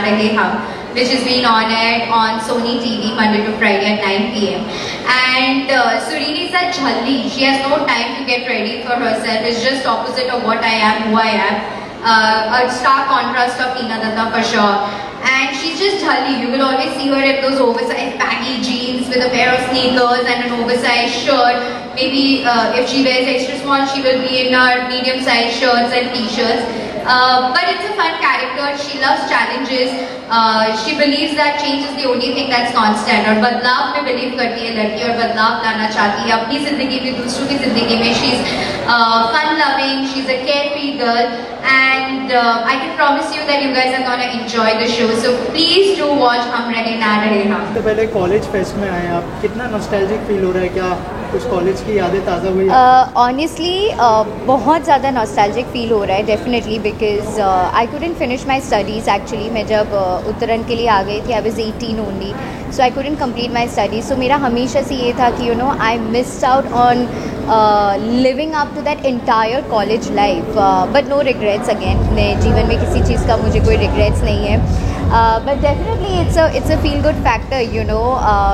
Rahe Hum, which is being on aired on Sony TV Monday to Friday at 9 p.m. And Surini is a jhalli. She has no time to get ready for herself. It's just opposite of what I am, who I am. A stark contrast of Tina Datta for sure. And she's just jhalli. You will always see her in those oversized baggy jeans with a pair of sneakers and an oversized shirt. Maybe if she wears extra small, she will be in her medium-sized shirts and t-shirts. But it's a fun character. She loves challenges. She believes that change is the only thing that's constant. और बदलाव में believe करती है लड़की और बदलाव लाना चाहती है अपनी ज़िंदगी में, दूसरों की ज़िंदगी में. She's fun-loving. She's a carefree girl, and I can promise you that you guys are gonna enjoy the show. So please do watch हम रहे ना रहे हम. तो पहले कॉलेज फेस्ट में आए आप, कितना नॉस्टैल्जिक फील हो रहा है? क्या कुछ कॉलेज की यादें ताज़ा हुई? ऑनेस्टली बहुत ज़्यादा नॉस्टैल्जिक फील हो रहा है definitely, because I couldn't finish my studies actually. मैं जब उत्तरायण के लिए आ गई थी, I was 18 only, so I couldn't complete my studies. So मेरा हमेशा से ये था कि I missed out on living up to that entire college life. But no regrets again. मैं जीवन में किसी चीज़ का मुझे कोई रिग्रेट्स नहीं है. But definitely it's a feel good factor,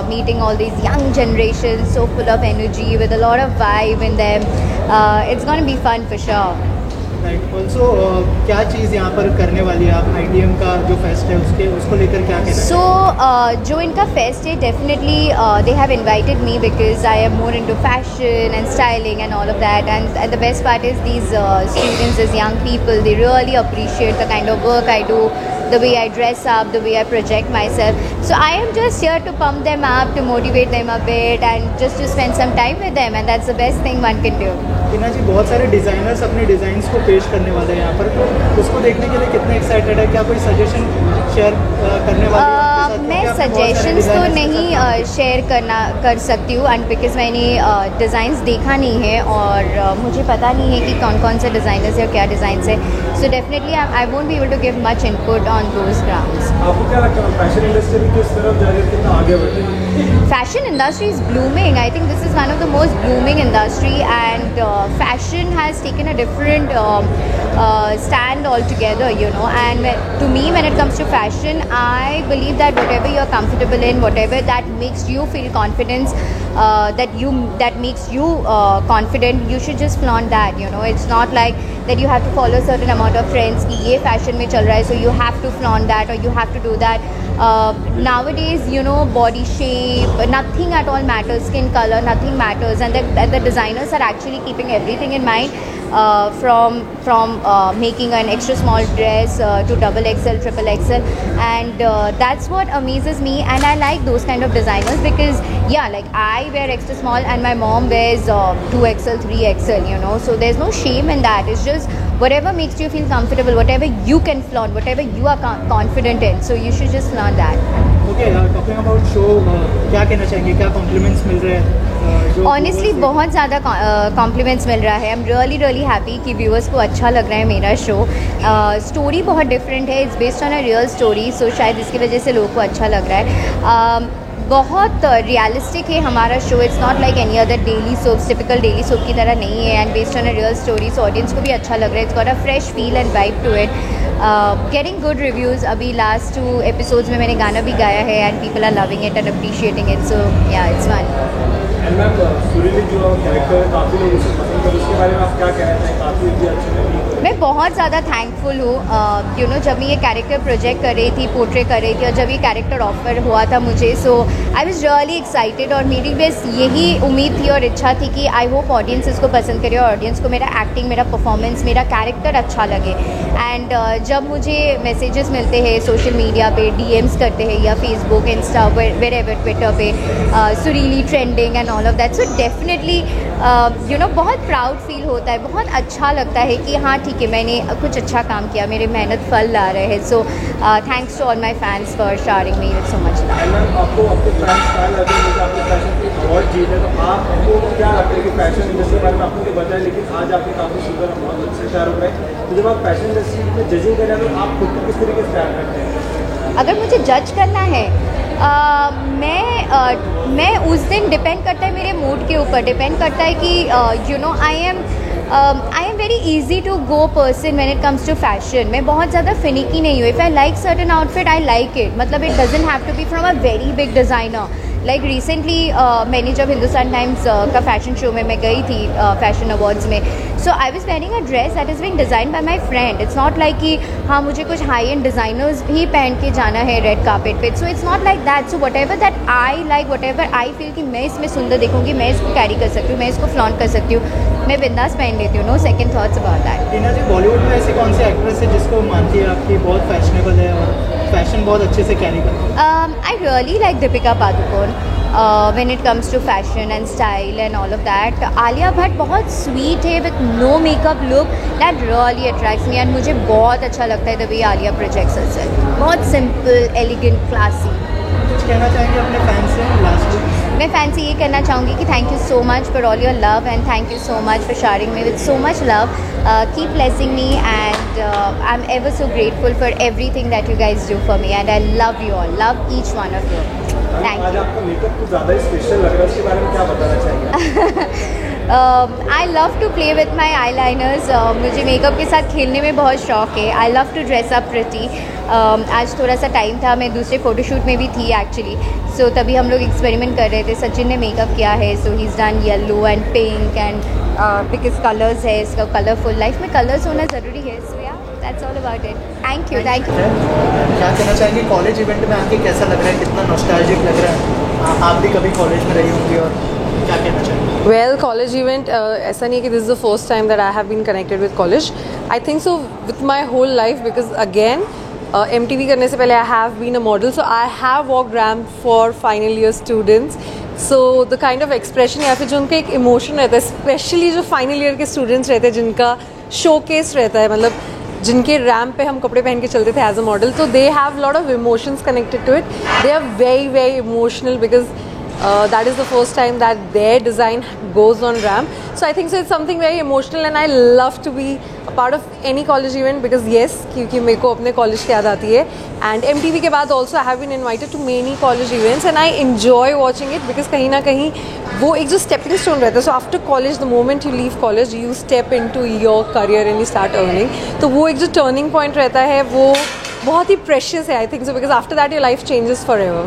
meeting all these young generations so full of energy with a lot of vibe in them. It's going to be fun for sure. Right. Also, क्या चीज़ यहाँ पर करने वाली है आप? ITM का जो fest है उसको लेकर क्या कहना है? So जो इनका फेस्ट है, definitely they have invited me because I am more into fashion and styling and all of that, and the best part is these students, these young people, they really appreciate the kind of work I do, the way I dress up, the way I project myself. So I am just here to pump them up, to motivate them a bit, and just to spend some time with them, and that's the best thing one can do. टीना जी, बहुत सारे designers अपने designs को पेश करने वाले हैं यहाँ पर, तो उसको देखने के लिए कितने एक्साइटेड है? क्या कोई सजेशन शेयर करने वाले हैं? मैं सजेशंस तो नहीं शेयर कर सकती हूँ, एंड बिकॉज मैंने डिज़ाइंस देखा नहीं है और मुझे पता नहीं है कि कौन कौन से डिज़ाइनर्स है और क्या डिज़ाइंस है. So definitely I won't be able to give much input on those grounds. आपको क्या लगता है फैशन इंडस्ट्री किस तरफ जा रही है, कितना आगे बढ़ रही है? Fashion industry is blooming. I think this is one of the most blooming industry, and fashion has taken a different stand altogether, and to me, when it comes to fashion, I believe that whatever you're comfortable in, whatever that makes you feel confidence, that makes you confident, you should just flaunt that. It's not like that you have to follow a certain amount of trends कि ये fashion में चल रहा है, so you have to flaunt that or you have to do that. Nowadays, body shape, nothing at all matters. Skin color, nothing matters, and the designers are actually keeping everything in mind, from making an extra small dress to double XL, triple XL, and that's what amazes me. And I like those kind of designers because like I wear extra small and my mom wears 2XL, 3XL, so there's no shame in that. It's just whatever makes you feel comfortable, whatever you can flaunt, whatever you are confident in, so you should just flaunt that. Okay, talking about show, क्या कहना चाहेंगे? क्या compliments मिल रहे हैं? Honestly बहुत ज़्यादा compliments मिल रहा है. आई एम रियली हैप्पी कि व्यूअर्स को अच्छा लग रहा है मेरा शो. स्टोरी बहुत डिफरेंट है, it's based on a real story, so शायद इसकी वजह से लोगों को अच्छा लग रहा है. बहुत रियलिस्टिक है हमारा show. It's not like any other daily soaps, typical daily soap की तरह नहीं है, and based on a real story, so audience को भी अच्छा लग रहा है. It's got a fresh feel and vibe to it. Getting good reviews. अभी लास्ट 2 एपिसोड्स में मैंने गाना भी गाया है, and people are loving it and appreciating it, so yeah it's fun. And ma'am, सुरीली जो कैरेक्टर है काफ़ी लोग उसे पसंद करते हैं, उसके बारे में आप क्या कहना चाहिए? काफ़ी अच्छी लगी. मैं बहुत ज़्यादा थैंकफुल हूँ. जब मैं ये कैरेक्टर प्रोजेक्ट कर रही थी, पोर्ट्रे कर रही थी, और जब ये कैरेक्टर ऑफर हुआ था मुझे, सो आई वाज रियली एक्साइटेड, और मेरी बस यही उम्मीद थी और इच्छा थी कि आई होप ऑडियंस इसको पसंद करे और ऑडियंस को मेरा एक्टिंग, मेरा परफॉर्मेंस, मेरा कैरेक्टर अच्छा लगे. एंड जब मुझे मैसेजेस मिलते हैं सोशल मीडिया पे, DMs करते हैं या फेसबुक, इंस्टा, वेरेवर, ट्विटर पे, सुरीली trending and all of that, so definitely बहुत प्राउड फील होता है. बहुत अच्छा लगता है कि हाँ ठीक है, मैंने कुछ अच्छा काम किया, मेरे मेहनत फल ला रहे हैं. So thanks to all my fans for sharing me with so much love. Ma'am, आपको आपके फैंस क्या लगता है कि आपके फैशन की अवार्ड जीते, तो आपको क्या लगता है कि फैशन इंडस्ट्री के बारे में आपको बताया, लेकिन आज आपके काफ़ी सुंदर और बहुत अच्छे तैयार हो गए, तो जब आप फैशन इंडस्ट्री में जजिंग करें तो आप खुद को किस तरीके से तैयार करते हैं? अगर मुझे जज करना है, मैं उस दिन डिपेंड करता है मेरे मूड के ऊपर, डिपेंड करता है कि I am I am very easy to go person when it comes to fashion. मैं बहुत ज़्यादा फिनिकी नहीं हूँ. If I like certain outfit I like it. मतलब it doesn't have to be from a very big designer. Like recently मैंने जब Hindustan Times का fashion show में मैं गई थी फैशन अवार्ड्स में, so I was wearing a dress that is being design bye my friend. It's not like कि हाँ मुझे कुछ हाई एंड डिज़ाइनर्स भी पहन के जाना है रेड कार्पेट पे. So it's not like that. So what ever that I like, what ever I feel कि मैं इसमें सुंदर दिखूँगी, मैं इसको कैरी कर सकती हूँ, मैं इसको फ्लॉन्ट कर सकती हूँ, मैं बिंदास पहन लेती हूँ. No second thoughts about that. Tina ji, Bollywood में ऐसी कौन सी एक्ट्रेस है जिसको मानती है आपकी बहुत फैशनेबल है और फैशन बहुत अच्छे से कैरी करती है? I really like Deepika Padukone when it comes to fashion and style and all of that. Alia Bhatt बहुत sweet है with no makeup look that really attracts me and मुझे बहुत अच्छा लगता है the way Alia projects herself. बहुत simple, elegant, classy. कुछ कहना चाहेंगे अपने फैंस से लास्ट? मैं फैन से ये कहना चाहूँगी कि thank you so much for all your love and thank you so much for sharing me with so much love. Keep blessing me and I am ever so grateful for everything that you guys do for me and I love you all. Love each one of you. Thank आज you. आपका makeup कुछ ज़्यादा ही special लग रहा है, उसके बारे में क्या बताना चाहेंगे? I love to play with my eyeliners. मुझे मेकअप के साथ खेलने में बहुत शौक है. I love to dress up pretty. आज थोड़ा सा टाइम था, मैं दूसरे फ़ोटोशूट में भी थी एक्चुअली. सो तभी हम लोग एक्सपेरिमेंट कर रहे थे. सचिन ने मेकअप किया है, so he is done yellow and pink and because colours है इसका, कलरफुल. लाइफ में कलर्स होना ज़रूरी है. सो या that's all about it. Thank you. Thank you. क्या कहना चाहेंगे कॉलेज इवेंट में आके कैसा लग रहा है, कितना नॉस्टैल्जिक लग रहा है? आप भी कभी कॉलेज में रही होंगी और क्या कहना चाहेंगे? Well, college event, ऐसा नहीं है कि this is the first time that I have been connected with college. I think so with my whole life because again, MTV करने से पहले I have been a model, so I have walked ramp for final year students. So the kind of expression या फिर जो उनका एक emotion रहता है, especially जो final year के students रहते हैं जिनका showcase रहता है, मतलब जिनके रैम्प पे हम कपड़े पहन के चलते थे एज अ मॉडल, तो they have lot of emotions connected to it. They are very very emotional because that is the first time that their design goes on ramp. So I think so it's something very emotional and I love to be a part of any college event because yes, क्योंकि मेरे को अपने college की याद आती है. And MTV के बाद also I have been invited to many college events and I enjoy watching it because कहीं ना कहीं वो एक जो stepping stone रहता है. So after college, the moment you leave college, you step into your career and you start earning. तो वो एक जो turning point रहता है वो बहुत ही precious है I think so because after that your life changes forever.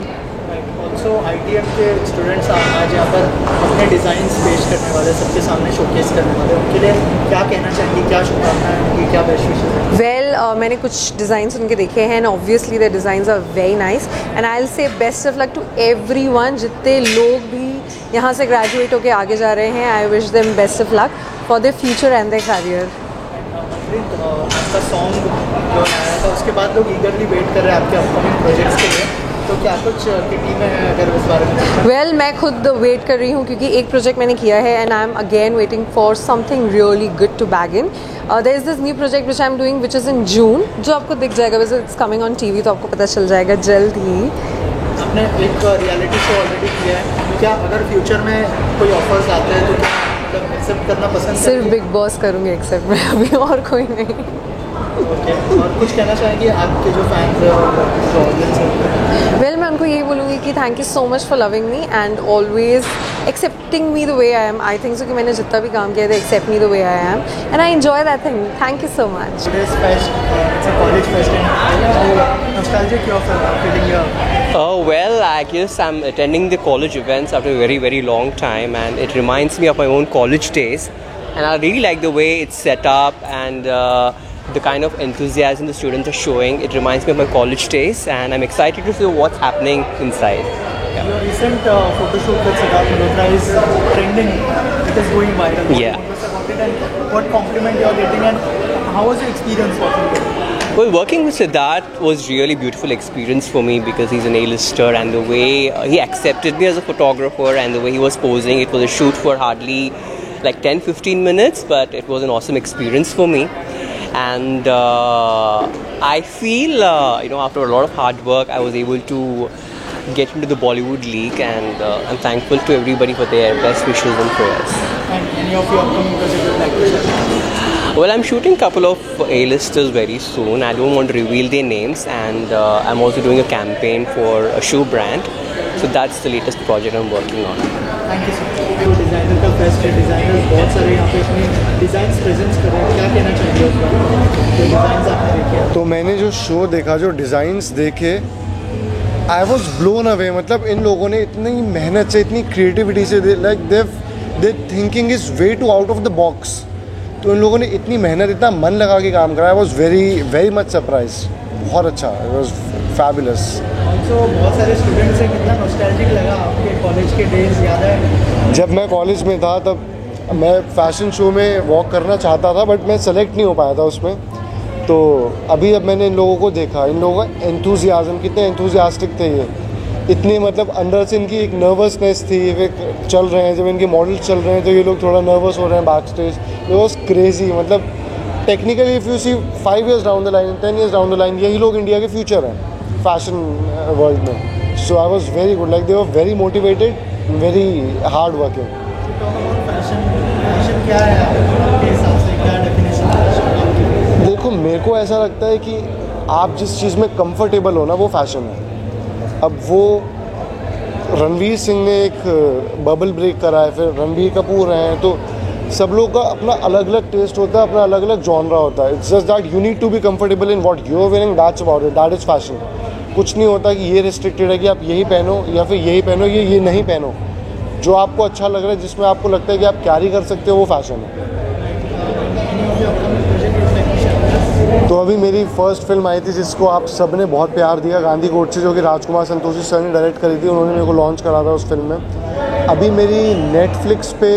Also ITM के स्टूडेंट्स आज यहाँ पर अपने डिज़ाइंस पेश करने वाले, सबके सामने शोकेस करने वाले, उनके लिए क्या कहना चाहेंगे, क्या शुभकामनाएं उनकी, क्या बेस्ट विशेस हैं? Well, मैंने कुछ डिज़ाइंस उनके देखे हैं and obviously the designs are very nice and I'll say best of luck to everyone. जितने लोग भी यहाँ से ग्रेजुएट होके आगे जा रहे हैं, I wish them best of luck for their future and their career. आपका सॉन्ग जो आया था उसके बाद लोग ईगरली वेट कर रहे हैं आपके अपकमिंग प्रोजेक्ट्स के लिए, तो क्या कुछ की टीम है अगर उस बारे में? Well, मैं खुद वेट कर रही हूँ क्योंकि एक प्रोजेक्ट मैंने किया है and I'm again waiting for something really good to bag in. There is this new project which I'm doing which is in June, जो आपको दिख जाएगा, वैसे it's coming on TV तो आपको पता चल जाएगा जल्द ही. आपने एक रियलिटी शो ऑलरेडी किया है, क्या अगर फ्यूचर में कोई ऑफर्स आते हैं तो क्या मतलब एक्सेप्ट करना पसंद सिर्फ करेंगे? बिग बॉस करूँगी एक्सेप्ट मैं अभी, और कोई नहीं. ओके, और कुछ कहना चाहेंगे आपके जो फैंस हैं और जो ऑडियंस है? वेल, मैं उनको यही बोलूँगी कि thank you so much for loving me and always accepting me the way I am. I think so कि मैंने जितना भी काम किया था accept me the way I am and I enjoy that thing. Thank you so much. This fest, it's a college fest and nostalgic you're feeling here. Well, I guess I'm attending the college events after a very, very long time and it reminds me of my own college days and I really like the way it's set up and the kind of enthusiasm the students are showing. It reminds me of my college days and I'm excited to see what's happening inside. Yeah. Your recent photo shoot with Siddharth Malhotra is trending. It is going viral. Yeah. What was about it and what compliment you're getting and how was your experience working with him? Well, working with Siddharth was really beautiful experience for me because he's an A-lister and the way he accepted me as a photographer and the way he was posing. It was a shoot for hardly like 10-15 minutes, but it was an awesome experience for me. And I feel, after a lot of hard work, I was able to get into the Bollywood League, and I'm thankful to everybody for their best wishes and prayers. And any of your upcoming projects you'd like to share? Well, I'm shooting a couple of A-listers very soon. I don't want to reveal their names, and I'm also doing a campaign for a shoe brand. So that's the latest project I'm working on. Thank you so much. Designer का fest के designers बहुत सारे यहाँ पे अपनी designs present कर रहे हैं, क्या कहना चाहिए उस बारे में? जो डिज़ाइंस आपने देखे? तो मैंने जो शो देखा, जो डिज़ाइंस देखे, आई वॉज ब्लोन अवे। मतलब इन लोगों ने इतनी मेहनत से, इतनी क्रिएटिविटी से, like they thinking is way too out of the box. तो इन लोगों ने इतनी मेहनत, इतना मन लगा के काम करा। आई वॉज वेरी मच सरप्राइज। बहुत अच्छा, इट वॉज फैबुलस। ऑल्सो बहुत सारे स्टूडेंट्स हैं, कितना नॉस्टैल्जिक लगा आपके कॉलेज के डेज याद है? जब मैं कॉलेज में था तब मैं फैशन शो में वॉक करना चाहता था, बट मैं सेलेक्ट नहीं हो पाया था उसमें। तो अभी जब मैंने इन लोगों को देखा, इन लोगों का एंथुजियाज्म, कितने एंथुजियास्टिक थे ये, इतनी मतलब अंदर से इनकी एक नर्वसनेस थी। वे चल रहे हैं, जब इनके मॉडल चल रहे हैं तो ये लोग थोड़ा नर्वस हो रहे हैं back stage. It was crazy. मतलब technically if you see 5 years down the line, 10 years down the line, यही लोग इंडिया के फ्यूचर हैं फैशन वर्ल्ड में। So I was very good, like they were very motivated, very hard working. Fashion क्या है आपके हिसाब से, क्या डेफिनेशन है? देखो, मेरे को ऐसा लगता है कि आप जिस चीज़ में कंफर्टेबल हो ना, वो फैशन है। अब वो रणवीर सिंह ने एक बबल ब्रेक करा है, फिर रणबीर कपूर हैं, तो सब लोग का अपना अलग अलग टेस्ट होता है, अपना अलग अलग जॉनरा होता है। It's just that you need to be comfortable in what you are wearing, that's about it, that is fashion. कुछ नहीं होता कि ये रिस्ट्रिक्टेड है कि आप यही पहनो या फिर यही पहनो, ये नहीं पहनो। जो आपको अच्छा लग रहा है, जिसमें आपको लगता है कि आप कैरी कर सकते हो, वो फैशन है। तो अभी मेरी फर्स्ट फिल्म आई थी जिसको आप सब ने बहुत प्यार दिया, गांधी कोर्ट से, जो कि राजकुमार संतोषी सर ने डायरेक्ट करी थी। उन्होंने मेरे को लॉन्च करा था उस फिल्म में। अभी मेरी नेटफ्लिक्स पे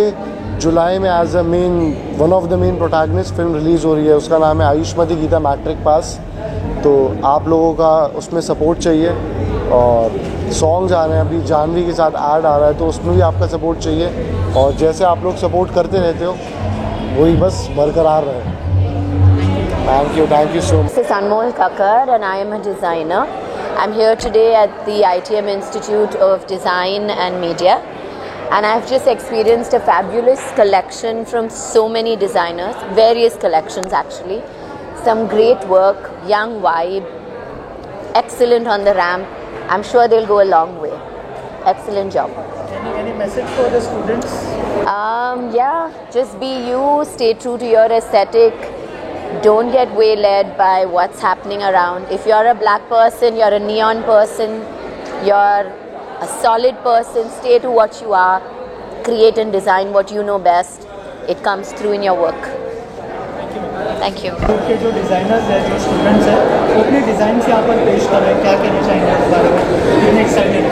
जुलाई में as a one of the main protagonist film release हो रही है। उसका नाम है आयुष्मती गीता मैट्रिक पास। तो आप लोगों का उसमें सपोर्ट चाहिए, और सॉन्ग्स आ रहे हैं, अभी जानवी के साथ ऐड आ रहा है, तो उसमें भी आपका सपोर्ट चाहिए। और जैसे आप लोग सपोर्ट करते रहते हो, वही बस बरकरार रहे। Thank you so much. This is Anmol Kakkar and I am a designer. I'm here today at the ITM Institute of Design and Media, and I've just experienced a fabulous collection from so many designers, various collections actually. Some great work, young vibe, excellent on the ramp. I'm sure they'll go a long way. Excellent job. Any message for the students? Yeah, just be you, stay true to your aesthetic. Don't get waylaid by what's happening around. If you're a black person, you're a neon person, you're a solid person, stay to what you are, create and design what you know best. It comes through in your work. Thank you. के जो designers हैं, जो students हैं, वो अपने design यहाँ पर पेश कर रहे हैं, क्या कहना चाहेंगे इस बारे में? कितने एक्साइटेड?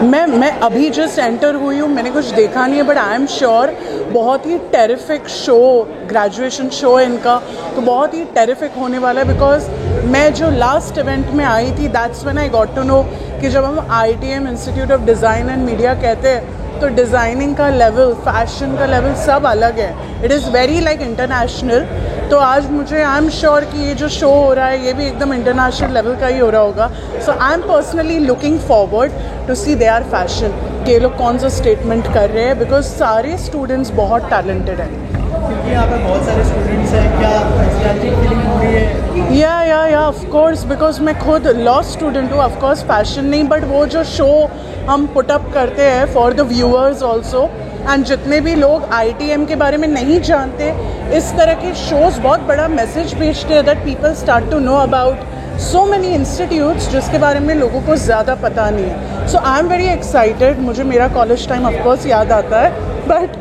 मैं अभी जस्ट एंटर हुई हूँ, मैंने कुछ देखा नहीं है, बट आई एम श्योर बहुत ही टेरिफिक शो, ग्रेजुएशन शो है इनका, तो बहुत ही टेरिफिक होने वाला है। बिकॉज मैं जो लास्ट इवेंट में आई थी, that's when I got to know कि जब हम ITM institute of design and media कहते हैं, तो डिज़ाइनिंग का लेवल, फैशन का लेवल सब अलग है। It is very like international. तो आज मुझे आई एम श्योर कि ये जो शो हो रहा है, ये भी एकदम इंटरनेशनल लेवल का ही हो रहा होगा। So I am personally looking forward to see they are fashion, कि ये लोग कौन सा स्टेटमेंट कर रहे हैं, बिकॉज सारे स्टूडेंट्स बहुत टैलेंटेड हैं। क्योंकि यहाँ पर बहुत सारे स्टूडेंट्स हैं, क्या नॉस्टैल्जिक फीलिंग हो रही है? या ऑफ कोर्स, बिकॉज मैं खुद लॉ स्टूडेंट हूँ। ऑफ कोर्स फैशन नहीं, बट वो जो शो हम पुट अप करते हैं for the viewers also, and जितने भी लोग ITM के बारे में नहीं जानते, इस तरह के शोज़ बहुत बड़ा मैसेज भेजते हैं that people start to know about so many institutes जिसके बारे में लोगों को ज़्यादा पता नहीं है। So I am very excited. मुझे मेरा कॉलेज टाइम ऑफकोर्स याद आता है, बट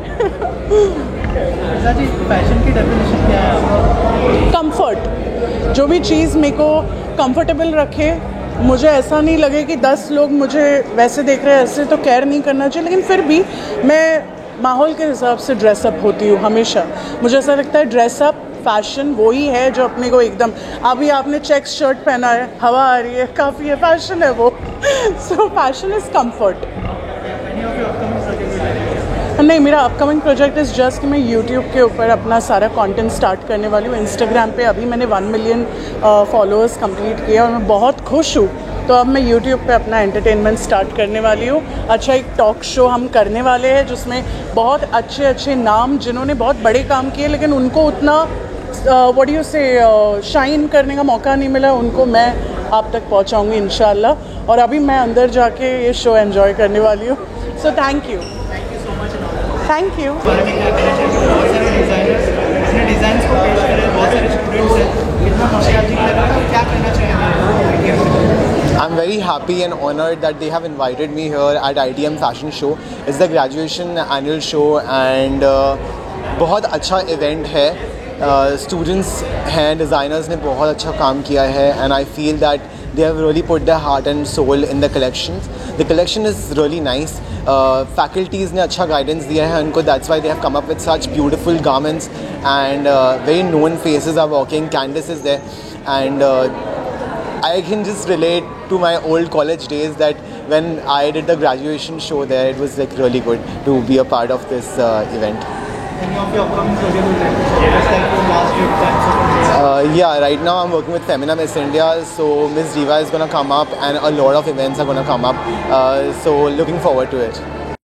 जी फैशन की डेफिनेशन क्या है? कंफर्ट। जो भी चीज़ मेरे को कंफर्टेबल रखे, मुझे ऐसा नहीं लगे कि 10 लोग मुझे वैसे देख रहे हैं, ऐसे तो केयर नहीं करना चाहिए, लेकिन फिर भी मैं माहौल के हिसाब से ड्रेसअप होती हूँ हमेशा। मुझे ऐसा लगता है ड्रेसअप फैशन वही है जो अपने को एकदम, अभी आपने चेक्स शर्ट पहना है, हवा आ रही है, काफ़ी है, फैशन है वो। सो फैशन इज़ कम्फर्ट। नहीं, मेरा अपकमिंग प्रोजेक्ट इज़ जस्ट कि मैं यूट्यूब के ऊपर अपना सारा कंटेंट स्टार्ट करने वाली हूँ। इंस्टाग्राम पे अभी मैंने 1 मिलियन फॉलोअर्स कंप्लीट किया और मैं बहुत खुश हूँ। तो अब मैं यूट्यूब पे अपना एंटरटेनमेंट स्टार्ट करने वाली हूँ। अच्छा, एक टॉक शो हम करने वाले हैं जिसमें बहुत अच्छे अच्छे नाम, जिन्होंने बहुत बड़े काम किए लेकिन उनको उतना व्हाट डू यू से शाइन करने का मौका नहीं मिला, उनको मैं आप तक पहुँचाऊँगी इंशाल्लाह। और अभी मैं अंदर जाके ये शो एंजॉय करने वाली हूँ। So thank you. Thank you. बारे में क्या कहना चाहिए? बहुत सारे डिज़ाइनर्स अपने डिज़ाइंस को पेश कर रहे हैं, बहुत सारे स्टूडेंट्स हैं, कितना नॉस्टैल्जिक लग रहा है, क्या कहना चाहेंगे? I'm very happy and honored that they have invited me here at ITM Fashion Show. It's the graduation annual show and बहुत अच्छा event है. Students हैं, designers ने बहुत अच्छा काम किया है and I feel that they have really put their heart and soul in the collections. The collection is really nice. Faculties ने अच्छा guidance दिया है उनको. That's why they have come up with such beautiful garments and very known faces are walking. Candice is there and I can just relate to my old college days that when I did the graduation show there, it was like really good to be a part of this event. Any of your upcoming projects? Just like your last few times. Yeah, right now I'm working with Femina Miss India, so Miss Diva is gonna come up and a lot of events are gonna come up. So looking forward to it.